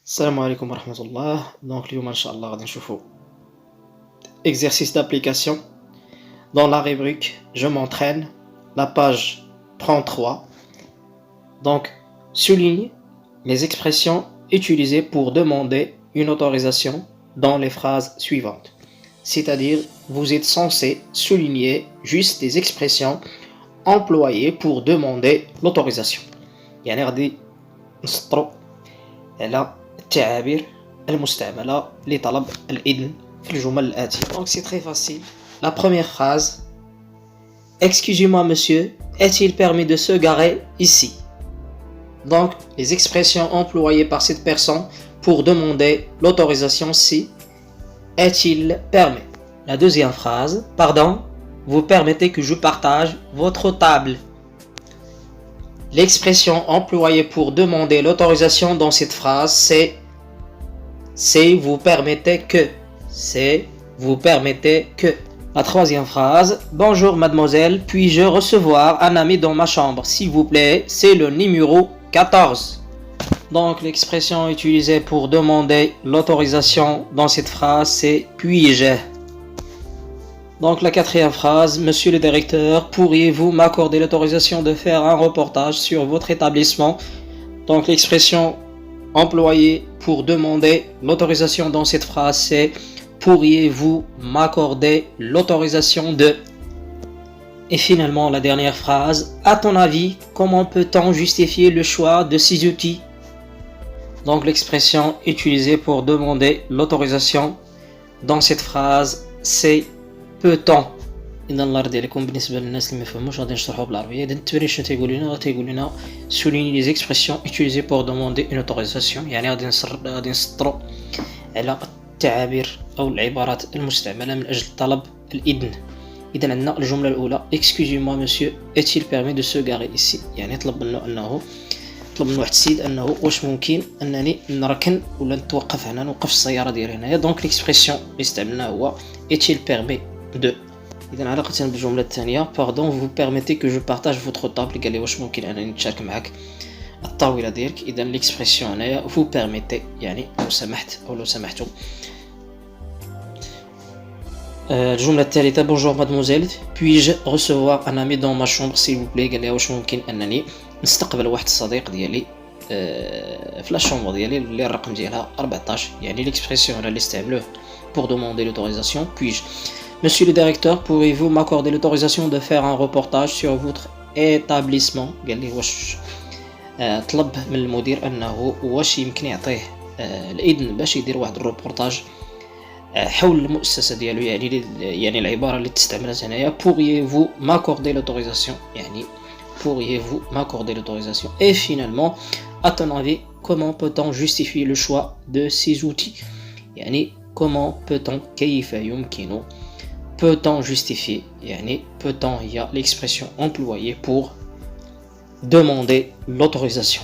Salam alaikum wa rahmatullah. Donc, اليوم إن شاء الله غادي نشوفوا exercice d'application dans la rubrique Je m'entraîne, la page 33. Donc, souligne les expressions utilisées pour demander une autorisation dans les phrases suivantes. C'est-à-dire, vous êtes censé souligner juste des expressions employées pour demander l'autorisation. يعني غادي نسطروا على التعابير المستعملة لطلب الإذن في الجمل الآتية. Donc c'est très facile. La première phrase: Excusez-moi monsieur, est-il permis de se garer ici? Donc les expressions employées par cette personne pour demander l'autorisation, si est-il permis. La deuxième phrase: Pardon, vous permettez que je partage votre table? L'expression employée pour demander l'autorisation dans cette phrase, c'est vous permettez que. C'est vous permettez que. La troisième phrase: Bonjour mademoiselle, puis-je recevoir un ami dans ma chambre, s'il vous plaît? C'est le numéro 14. Donc l'expression utilisée pour demander l'autorisation dans cette phrase, c'est puis-je. Donc la quatrième phrase: Monsieur le directeur, pourriez-vous m'accorder l'autorisation de faire un reportage sur votre établissement? Donc l'expression employée pour demander l'autorisation dans cette phrase, c'est pourriez-vous m'accorder l'autorisation de. Et finalement la dernière phrase: À ton avis, comment peut-on justifier le choix de ces outils? Donc l'expression utilisée pour demander l'autorisation dans cette phrase, c'est peut-on. إذا الله يرضي عليكم بالنسبة للناس اللي ما فهموش غادي نشرحوه بالعربية. إذا التمرين شنو تيقول لنا souligner les expressions utilisées pour demander une autorisation. يعني غادي نسطروا على التعابير أو العبارات المستعملة من أجل طلب الإذن. إذا عندنا الجملة الأولى: Excusez-moi monsieur, est-il permis de se garer ici؟ يعني طلب منه واحد السيد أنه واش ممكن أنني نركن ولا نتوقف هنا، نوقف السيارة ديالي هنايا. دونك ليكسبرسيون اللي استعملناه هو est-il permis de. إذا علاقة بالجملة الثانية: Pardon, vous permettez que je partage votre table؟ قال لي واش ممكن أنني نتشارك معك الطاولة ديالك. إذا ليكسبرسيون هنايا vous permettez يعني لو سمحت أو لو سمحتوا. الجملة الثالثة: Bonjour mademoiselle, puis-je recevoir un ami dans ma chambre s'il vous plaît؟ قال لي واش ممكن أنني نستقبل واحد الصديق ديالي في لا شومبر ديالي اللي الرقم ديالها 14. يعني ليكسبرسيون اللي استعملوه pour demander l'autorisation. Puis-je. Monsieur le directeur, pourriez-vous m'accorder l'autorisation de faire un reportage sur votre établissement؟ قال لي واش طلب من المدير أنه واش يمكن يعطيه الإذن باش يدير واحد الروبورتاج حول المؤسسة ديالو. يعني العبارة اللي تستعملت هنايا pourriez-vous m'accorder l'autorisation، يعني pourriez-vous m'accorder l'autorisation. Et finalement, à ton avis, comment peut-on justifier le choix de ces outils؟ يعني comment peut-on كيف يمكن peut-on justifier، يعني peut-on هي l'expression employée pour demander l'autorisation.